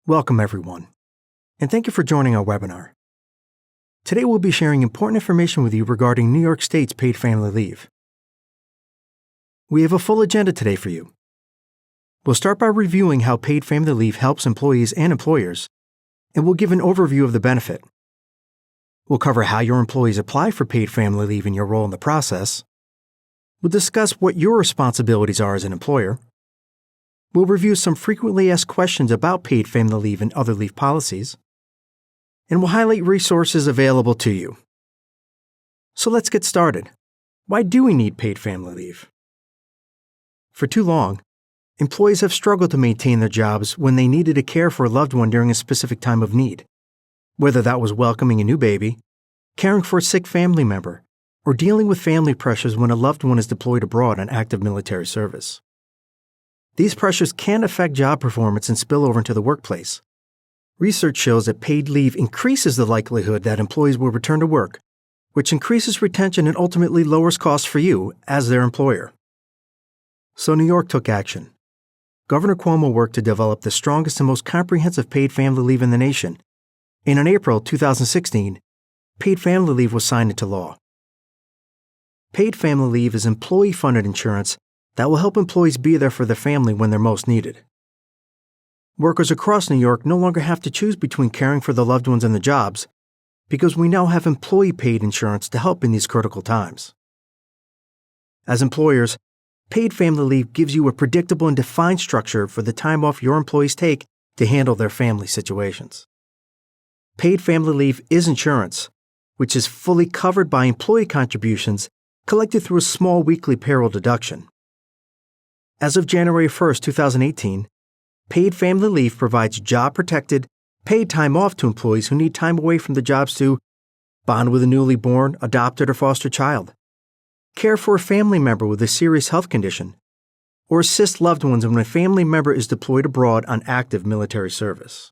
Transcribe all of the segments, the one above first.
Welcome, everyone, and thank you for joining our webinar. Today we'll be sharing important information with you regarding New York State's paid family leave. We have a full agenda today for you. We'll start by reviewing how paid family leave helps employees and employers, and we'll give an overview of the benefit. We'll cover how your employees apply for paid family leave and your role in the process. We'll discuss what your responsibilities are as an employer. We'll review some frequently asked questions about paid family leave and other leave policies. And we'll highlight resources available to you. So let's get started. Why do we need paid family leave? For too long, employees have struggled to maintain their jobs when they needed to care for a loved one during a specific time of need, whether that was welcoming a new baby, caring for a sick family member, or dealing with family pressures when a loved one is deployed abroad on active military service. These pressures can affect job performance and spill over into the workplace. Research shows that paid leave increases the likelihood that employees will return to work, which increases retention and ultimately lowers costs for you as their employer. So New York took action. Governor Cuomo worked to develop the strongest and most comprehensive paid family leave in the nation. And in April 2016, paid family leave was signed into law. Paid family leave is employee-funded insurance that will help employees be there for their family when they're most needed. Workers across New York no longer have to choose between caring for the loved ones and the jobs because we now have employee-paid insurance to help in these critical times. As employers, paid family leave gives you a predictable and defined structure for the time off your employees take to handle their family situations. Paid family leave is insurance, which is fully covered by employee contributions collected through a small weekly payroll deduction. As of January 1, 2018, paid family leave provides job-protected, paid time off to employees who need time away from the jobs to bond with a newly born, adopted, or foster child, care for a family member with a serious health condition, or assist loved ones when a family member is deployed abroad on active military service.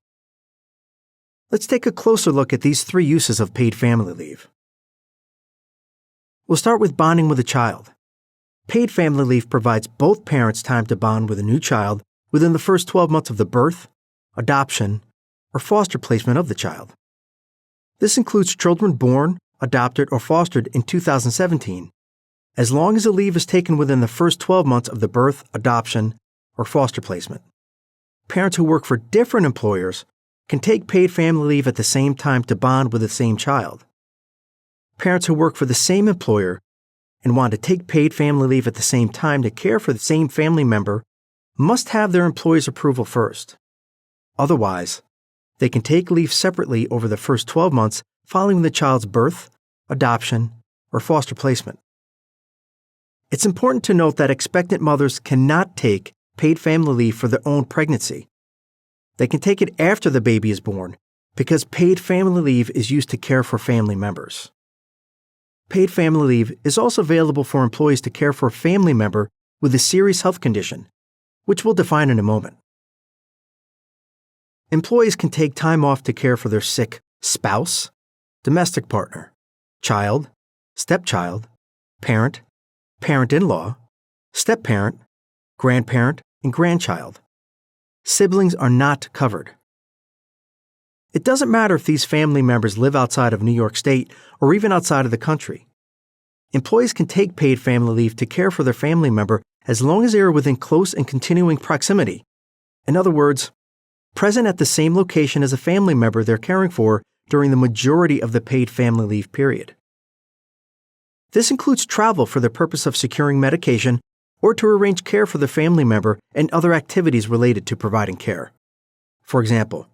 Let's take a closer look at these three uses of paid family leave. We'll start with bonding with a child. Paid family leave provides both parents time to bond with a new child within the first 12 months of the birth, adoption, or foster placement of the child. This includes children born, adopted, or fostered in 2017, as long as the leave is taken within the first 12 months of the birth, adoption, or foster placement. Parents who work for different employers can take paid family leave at the same time to bond with the same child. Parents who work for the same employer and want to take paid family leave at the same time to care for the same family member must have their employer's approval first. Otherwise, they can take leave separately over the first 12 months following the child's birth, adoption, or foster placement. It's important to note that expectant mothers cannot take paid family leave for their own pregnancy. They can take it after the baby is born because paid family leave is used to care for family members. Paid family leave is also available for employees to care for a family member with a serious health condition, which we'll define in a moment. Employees can take time off to care for their sick spouse, domestic partner, child, stepchild, parent, parent-in-law, step-parent, grandparent, and grandchild. Siblings are not covered. It doesn't matter if these family members live outside of New York State or even outside of the country. Employees can take paid family leave to care for their family member as long as they are within close and continuing proximity. In other words, present at the same location as a family member they're caring for during the majority of the paid family leave period. This includes travel for the purpose of securing medication or to arrange care for the family member and other activities related to providing care. For example,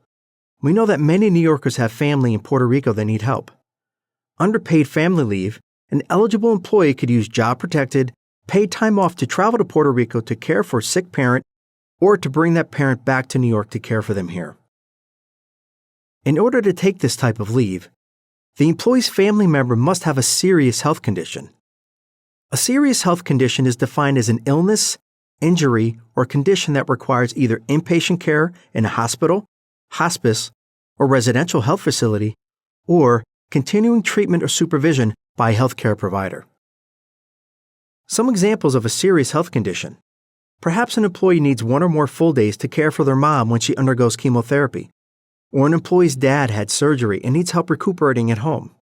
we know that many New Yorkers have family in Puerto Rico that need help. Under paid family leave, an eligible employee could use job-protected, paid time off to travel to Puerto Rico to care for a sick parent or to bring that parent back to New York to care for them here. In order to take this type of leave, the employee's family member must have a serious health condition. A serious health condition is defined as an illness, injury, or condition that requires either inpatient care in a hospital, hospice, or residential health facility, or continuing treatment or supervision by a healthcare provider. Some examples of a serious health condition: Perhaps an employee needs 1 or more full days to care for their mom when she undergoes chemotherapy, or an employee's dad had surgery and needs help recuperating at home,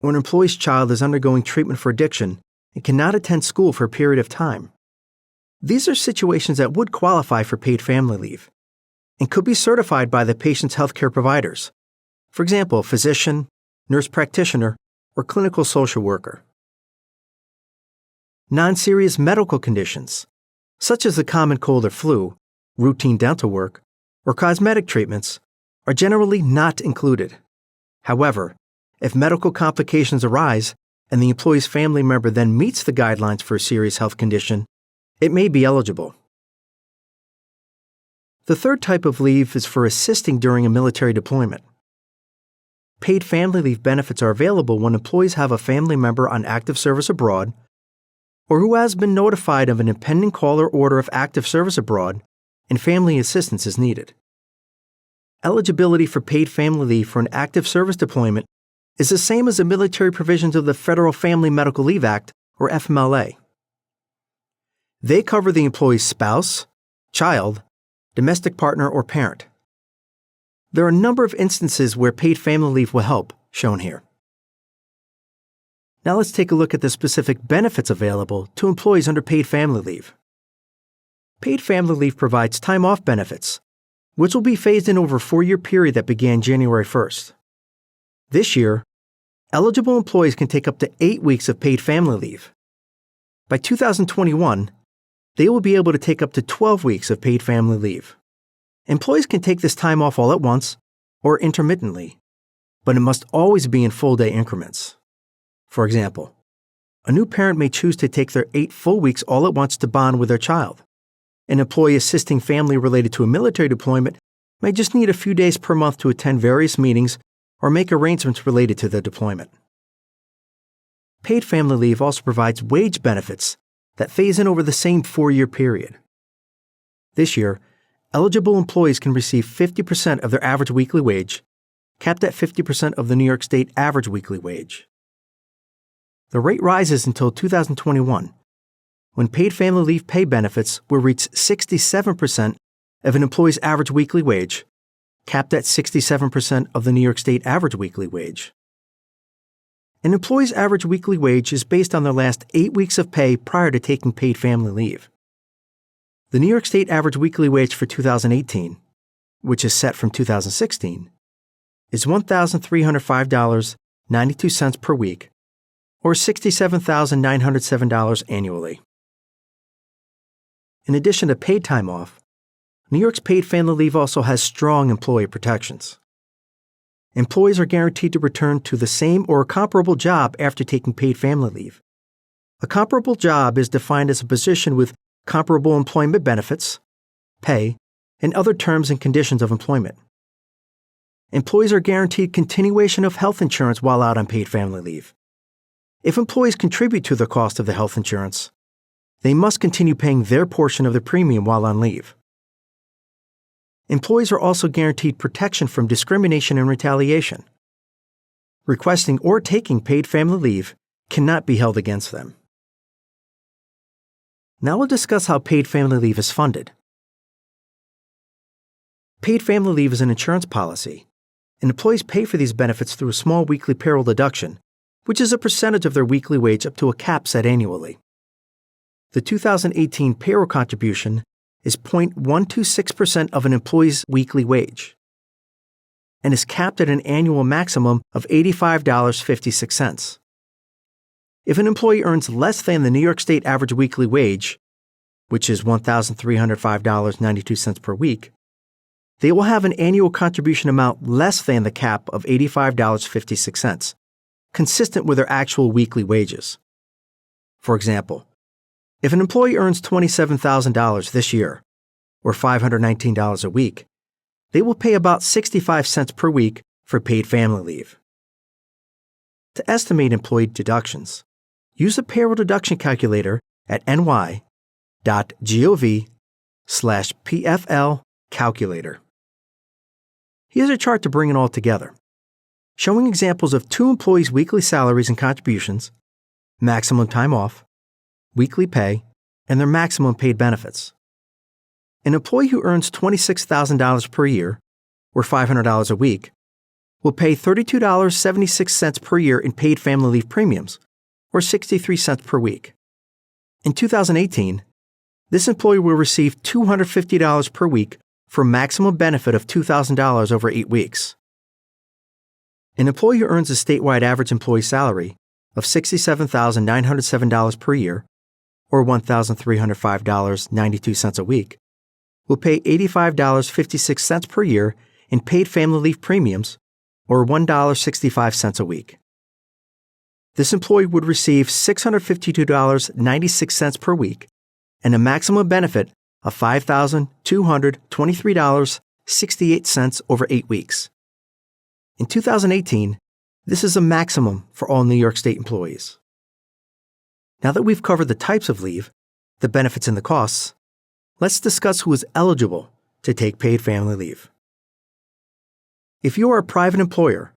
or an employee's child is undergoing treatment for addiction and cannot attend school for a period of time. These are situations that would qualify for paid family leave and could be certified by the patient's healthcare providers, for example, a physician, nurse practitioner, or clinical social worker. Non-serious medical conditions, such as the common cold or flu, routine dental work, or cosmetic treatments, are generally not included. However, if medical complications arise and the employee's family member then meets the guidelines for a serious health condition, it may be eligible. The third type of leave is for assisting during a military deployment. Paid family leave benefits are available when employees have a family member on active service abroad or who has been notified of an impending call or order of active service abroad and family assistance is needed. Eligibility for paid family leave for an active service deployment is the same as the military provisions of the Federal Family Medical Leave Act, or FMLA. They cover the employee's spouse, child, domestic partner, or parent. There are a number of instances where paid family leave will help, shown here. Now let's take a look at the specific benefits available to employees under paid family leave. Paid family leave provides time off benefits, which will be phased in over a 4-year period that began January 1st. This year, eligible employees can take up to 8 weeks of paid family leave. By 2021, they will be able to take up to 12 weeks of paid family leave. Employees can take this time off all at once or intermittently, but it must always be in full-day increments. For example, a new parent may choose to take their 8 full weeks all at once to bond with their child. An employee assisting family related to a military deployment may just need a few days per month to attend various meetings or make arrangements related to the deployment. Paid family leave also provides wage benefits that phase in over the same 4-year period. This year, eligible employees can receive 50% of their average weekly wage, capped at 50% of the New York State average weekly wage. The rate rises until 2021, when paid family leave pay benefits will reach 67% of an employee's average weekly wage, capped at 67% of the New York State average weekly wage. An employee's average weekly wage is based on their last 8 weeks of pay prior to taking paid family leave. The New York State average weekly wage for 2018, which is set from 2016, is $1,305.92 per week, or $67,907 annually. In addition to paid time off, New York's paid family leave also has strong employee protections. Employees are guaranteed to return to the same or a comparable job after taking paid family leave. A comparable job is defined as a position with comparable employment benefits, pay, and other terms and conditions of employment. Employees are guaranteed continuation of health insurance while out on paid family leave. If employees contribute to the cost of the health insurance, they must continue paying their portion of the premium while on leave. Employees are also guaranteed protection from discrimination and retaliation. Requesting or taking paid family leave cannot be held against them. Now we'll discuss how paid family leave is funded. Paid family leave is an insurance policy, and employees pay for these benefits through a small weekly payroll deduction, which is a percentage of their weekly wage up to a cap set annually. The 2018 payroll contribution is 0.126% of an employee's weekly wage and is capped at an annual maximum of $85.56. If an employee earns less than the New York State average weekly wage, which is $1,305.92 per week, they will have an annual contribution amount less than the cap of $85.56, consistent with their actual weekly wages. For example, if an employee earns $27,000 this year, or $519 a week, they will pay about 65 cents per week for paid family leave. To estimate employee deductions, use a payroll deduction calculator at ny.gov/PFL calculator. Here's a chart to bring it all together, showing examples of 2 employees' weekly salaries and contributions, maximum time off, weekly pay, and their maximum paid benefits. An employee who earns $26,000 per year, or $500 a week, will pay $32.76 per year in paid family leave premiums, or 63 cents per week. In 2018, this employee will receive $250 per week for a maximum benefit of $2,000 over 8 weeks. An employee who earns a statewide average employee salary of $67,907 per year, or $1,305.92 a week, will pay $85.56 per year in paid family leave premiums, or $1.65 a week. This employee would receive $652.96 per week and a maximum benefit of $5,223.68 over 8 weeks. In 2018, this is a maximum for all New York State employees. Now that we've covered the types of leave, the benefits and the costs, let's discuss who is eligible to take paid family leave. If you are a private employer,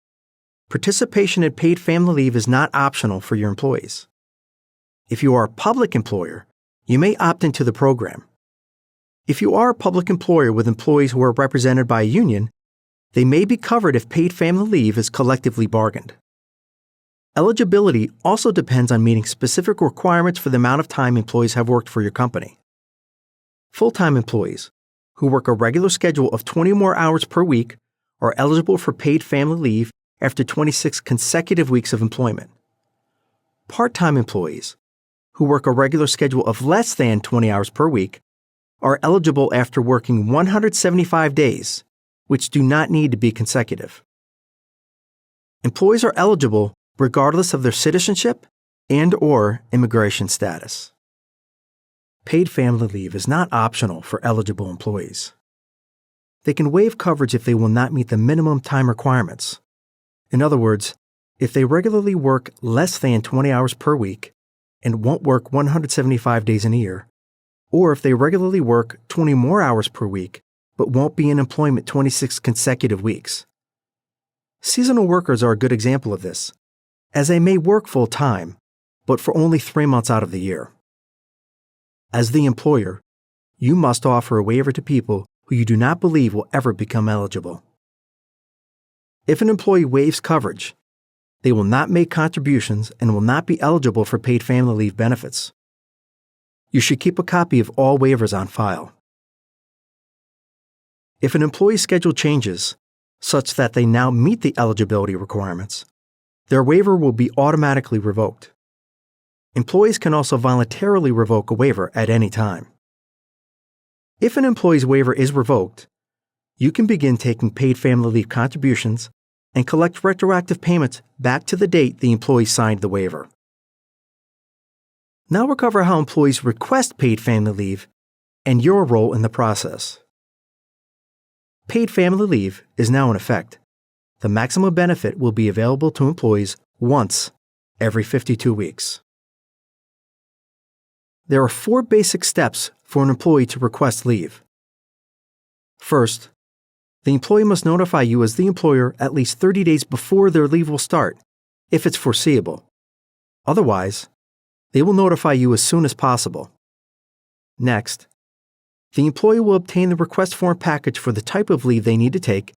participation in paid family leave is not optional for your employees. If you are a public employer, you may opt into the program. If you are a public employer with employees who are represented by a union, they may be covered if paid family leave is collectively bargained. Eligibility also depends on meeting specific requirements for the amount of time employees have worked for your company. Full-time employees who work a regular schedule of 20 or more hours per week are eligible for paid family leave after 26 consecutive weeks of employment. Part-time employees who work a regular schedule of less than 20 hours per week are eligible after working 175 days, which do not need to be consecutive. Employees are eligible regardless of their citizenship and/or immigration status. Paid family leave is not optional for eligible employees. They can waive coverage if they will not meet the minimum time requirements. In other words, if they regularly work less than 20 hours per week and won't work 175 days in a year, or if they regularly work 20 more hours per week but won't be in employment 26 consecutive weeks. Seasonal workers are a good example of this, as they may work full-time, but for only 3 months out of the year. As the employer, you must offer a waiver to people who you do not believe will ever become eligible. If an employee waives coverage, they will not make contributions and will not be eligible for paid family leave benefits. You should keep a copy of all waivers on file. If an employee's schedule changes, such that they now meet the eligibility requirements, their waiver will be automatically revoked. Employees can also voluntarily revoke a waiver at any time. If an employee's waiver is revoked, you can begin taking paid family leave contributions and collect retroactive payments back to the date the employee signed the waiver. Now we'll cover how employees request paid family leave and your role in the process. Paid family leave is now in effect. The maximum benefit will be available to employees once every 52 weeks. There are 4 basic steps for an employee to request leave. First, the employee must notify you as the employer at least 30 days before their leave will start, if it's foreseeable. Otherwise, they will notify you as soon as possible. Next, the employee will obtain the request form package for the type of leave they need to take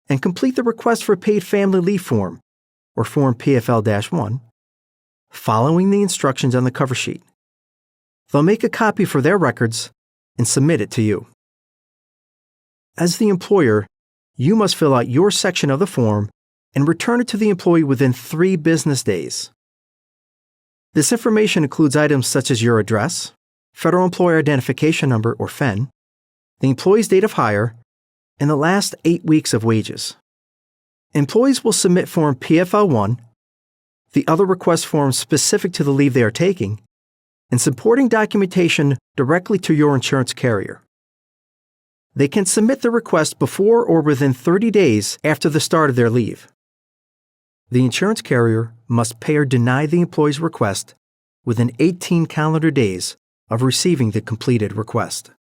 and complete the request for paid family leave form, or Form PFL-1, following the instructions on the cover sheet. They'll make a copy for their records and submit it to you. As the employer, you must fill out your section of the form and return it to the employee within 3 business days. This information includes items such as your address, Federal Employer Identification Number, or FEN, the employee's date of hire, and the last 8 weeks of wages. Employees will submit Form PFL-1, the other request forms specific to the leave they are taking, and supporting documentation directly to your insurance carrier. They can submit the request before or within 30 days after the start of their leave. The insurance carrier must pay or deny the employee's request within 18 calendar days of receiving the completed request.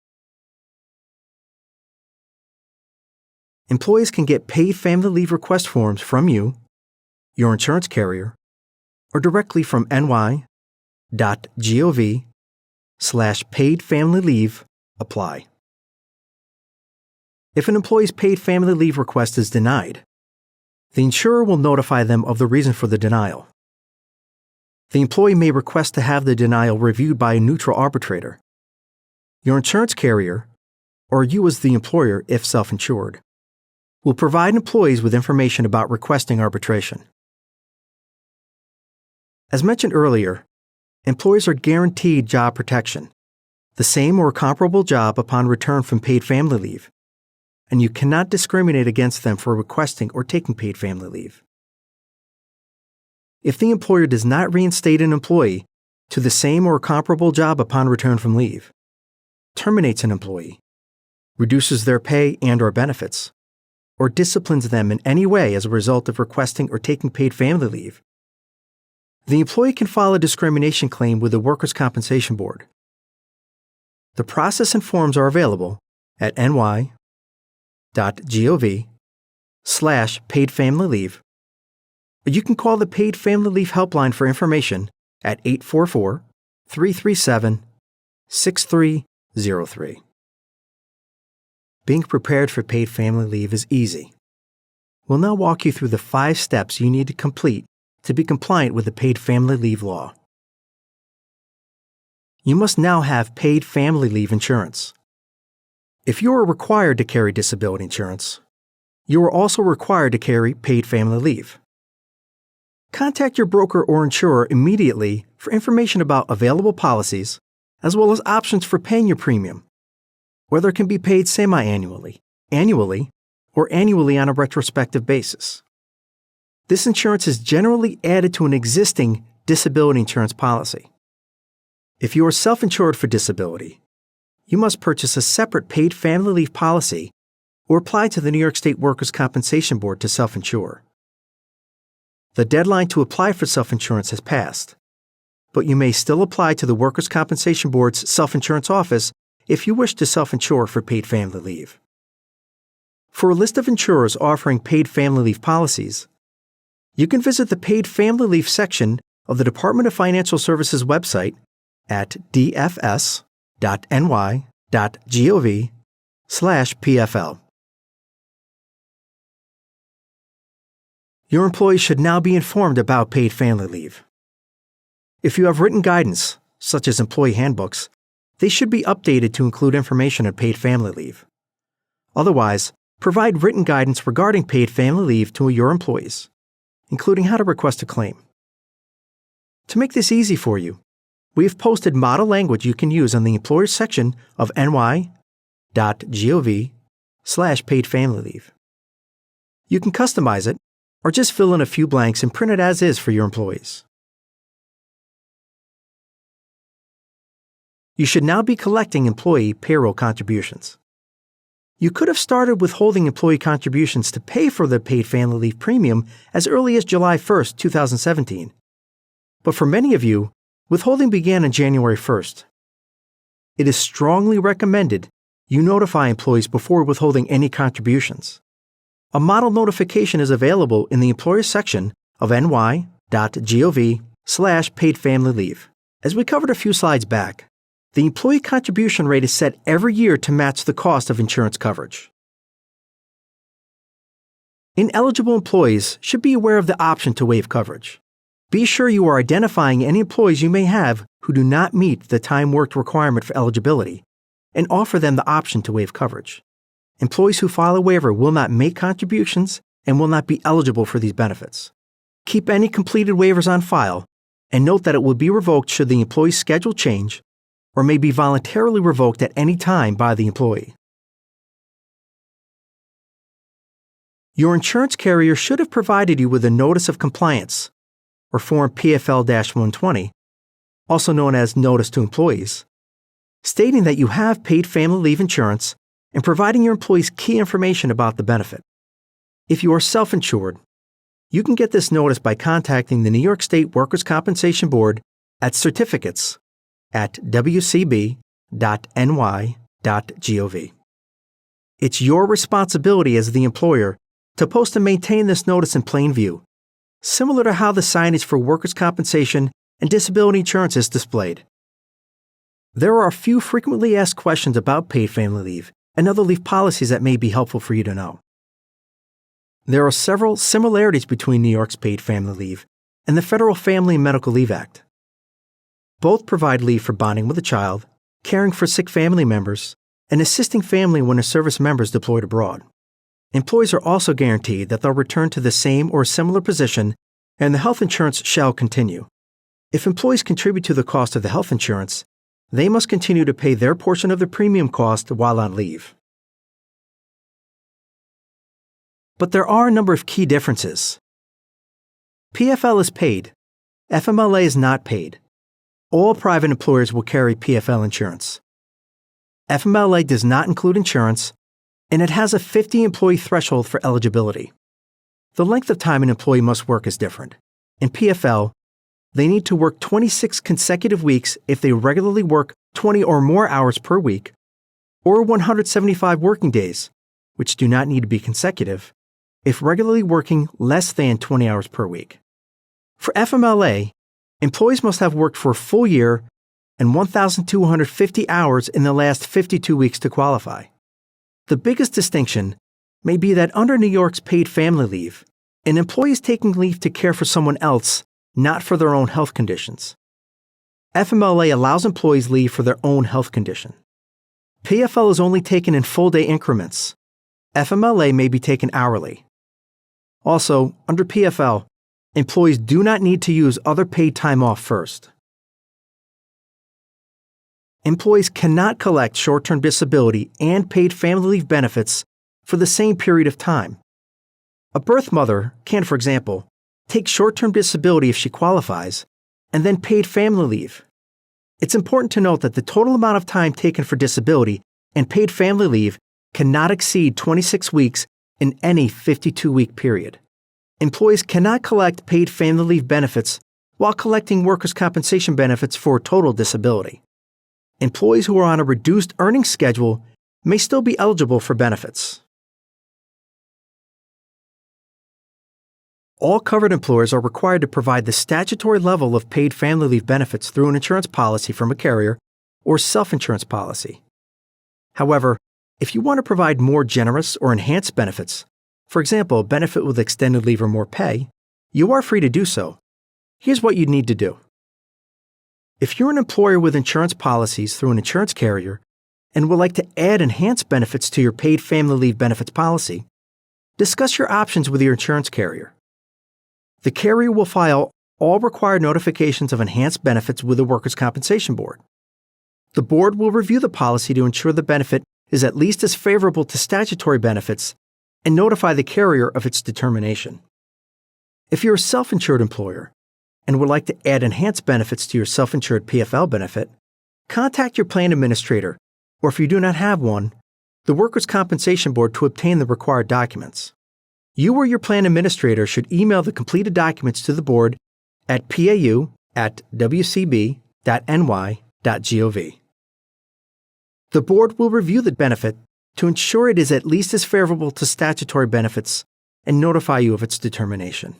Employees can get paid family leave request forms from you, your insurance carrier, or directly from ny.gov/paidfamilyleave apply. If an employee's paid family leave request is denied, the insurer will notify them of the reason for the denial. The employee may request to have the denial reviewed by a neutral arbitrator. Your insurance carrier, or you as the employer if self-insured, will provide employees with information about requesting arbitration. As mentioned earlier, employees are guaranteed job protection, the same or comparable job upon return from paid family leave, and you cannot discriminate against them for requesting or taking paid family leave. If the employer does not reinstate an employee to the same or comparable job upon return from leave, terminates an employee, reduces their pay and/or benefits, or disciplines them in any way as a result of requesting or taking paid family leave, the employee can file a discrimination claim with the Workers' Compensation Board. The process and forms are available at ny.gov/paidfamilyleave, or you can call the Paid Family Leave Helpline for information at 844-337-6303. Being prepared for paid family leave is easy. We'll now walk you through the 5 steps you need to complete to be compliant with the paid family leave law. You must now have paid family leave insurance. If you are required to carry disability insurance, you are also required to carry paid family leave. Contact your broker or insurer immediately for information about available policies, as well as options for paying your premium, whether it can be paid semi-annually, annually, or annually on a retrospective basis. This insurance is generally added to an existing disability insurance policy. If you are self-insured for disability, you must purchase a separate paid family leave policy or apply to the New York State Workers' Compensation Board to self-insure. The deadline to apply for self-insurance has passed, but you may still apply to the Workers' Compensation Board's self-insurance office if you wish to self-insure for paid family leave. For a list of insurers offering paid family leave policies, you can visit the Paid Family Leave section of the Department of Financial Services website at dfs.ny.gov/PFL. Your employees should now be informed about paid family leave. If you have written guidance, such as employee handbooks, they should be updated to include information on paid family leave. Otherwise, provide written guidance regarding paid family leave to your employees, including how to request a claim. To make this easy for you, we have posted model language you can use on the Employers section of ny.gov/paidfamilyleave. You can customize it or just fill in a few blanks and print it as is for your employees. You should now be collecting employee payroll contributions. You could have started withholding employee contributions to pay for the paid family leave premium as early as July 1st, 2017. But for many of you, withholding began on January 1st. It is strongly recommended you notify employees before withholding any contributions. A model notification is available in the Employers section of ny.gov/paidfamilyleave. As we covered a few slides back, the employee contribution rate is set every year to match the cost of insurance coverage. Ineligible employees should be aware of the option to waive coverage. Be sure you are identifying any employees you may have who do not meet the time worked requirement for eligibility and offer them the option to waive coverage. Employees who file a waiver will not make contributions and will not be eligible for these benefits. Keep any completed waivers on file and note that it will be revoked should the employee's schedule change or may be voluntarily revoked at any time by the employee. Your insurance carrier should have provided you with a Notice of Compliance, or Form PFL-120, also known as Notice to Employees, stating that you have paid family leave insurance and providing your employees key information about the benefit. If you are self-insured, you can get this notice by contacting the New York State Workers' Compensation Board at certificates@wcb.ny.gov. It's your responsibility as the employer to post and maintain this notice in plain view, similar to how the signage for workers' compensation and disability insurance is displayed. There are a few frequently asked questions about paid family leave and other leave policies that may be helpful for you to know. There are several similarities between New York's paid family leave and the Federal Family and Medical Leave Act. Both provide leave for bonding with a child, caring for sick family members, and assisting family when a service member is deployed abroad. Employees are also guaranteed that they'll return to the same or similar position, and the health insurance shall continue. If employees contribute to the cost of the health insurance, they must continue to pay their portion of the premium cost while on leave. But there are a number of key differences. PFL is paid. FMLA is not paid. All private employers will carry PFL insurance. FMLA does not include insurance, and it has a 50-employee threshold for eligibility. The length of time an employee must work is different. In PFL, they need to work 26 consecutive weeks if they regularly work 20 or more hours per week, or 175 working days, which do not need to be consecutive, if regularly working less than 20 hours per week. For FMLA, employees must have worked for a full year and 1,250 hours in the last 52 weeks to qualify. The biggest distinction may be that under New York's paid family leave, an employee is taking leave to care for someone else, not for their own health conditions. FMLA allows employees leave for their own health condition. PFL is only taken in full-day increments. FMLA may be taken hourly. Also, under PFL, employees do not need to use other paid time off first. Employees cannot collect short-term disability and paid family leave benefits for the same period of time. A birth mother can, for example, take short-term disability if she qualifies, and then paid family leave. It's important to note that the total amount of time taken for disability and paid family leave cannot exceed 26 weeks in any 52-week period. Employees cannot collect paid family leave benefits while collecting workers' compensation benefits for total disability. Employees who are on a reduced earnings schedule may still be eligible for benefits. All covered employers are required to provide the statutory level of paid family leave benefits through an insurance policy from a carrier or self-insurance policy. However, if you want to provide more generous or enhanced benefits, for example, a benefit with extended leave or more pay, you are free to do so. Here's what you need to do. If you're an employer with insurance policies through an insurance carrier and would like to add enhanced benefits to your paid family leave benefits policy, discuss your options with your insurance carrier. The carrier will file all required notifications of enhanced benefits with the Workers' Compensation Board. The board will review the policy to ensure the benefit is at least as favorable to statutory benefits and notify the carrier of its determination. If you're a self-insured employer and would like to add enhanced benefits to your self-insured PFL benefit, contact your plan administrator, or if you do not have one, the Workers' Compensation Board to obtain the required documents. You or your plan administrator should email the completed documents to the board at pau@wcb.ny.gov. The board will review the benefit to ensure it is at least as favorable to statutory benefits and notify you of its determination.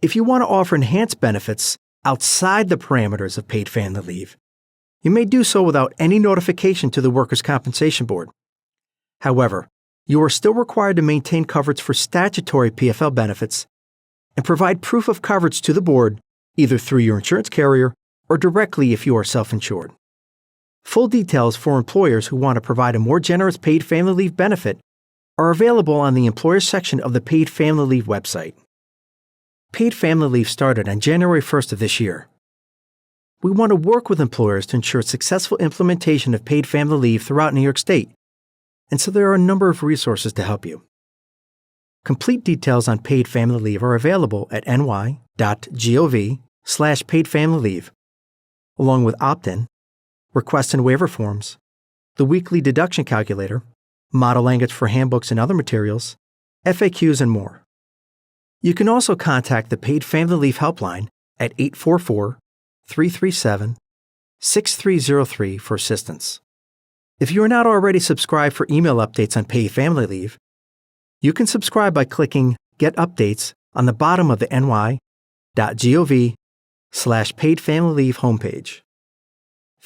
If you want to offer enhanced benefits outside the parameters of paid family leave, you may do so without any notification to the Workers' Compensation Board. However, you are still required to maintain coverage for statutory PFL benefits and provide proof of coverage to the board either through your insurance carrier or directly if you are self-insured. Full details for employers who want to provide a more generous paid family leave benefit are available on the Employer section of the Paid Family Leave website. Paid family leave started on January 1st of this year. We want to work with employers to ensure successful implementation of paid family leave throughout New York State, and so there are a number of resources to help you. Complete details on paid family leave are available at ny.gov/paidfamilyleave, along with opt-in, request and waiver forms, the weekly deduction calculator, model language for handbooks and other materials, FAQs, and more. You can also contact the Paid Family Leave Helpline at 844-337-6303 for assistance. If you are not already subscribed for email updates on paid family leave, you can subscribe by clicking Get Updates on the bottom of the ny.gov/paidfamilyleave homepage.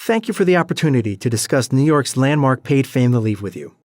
Thank you for the opportunity to discuss New York's landmark paid family leave with you.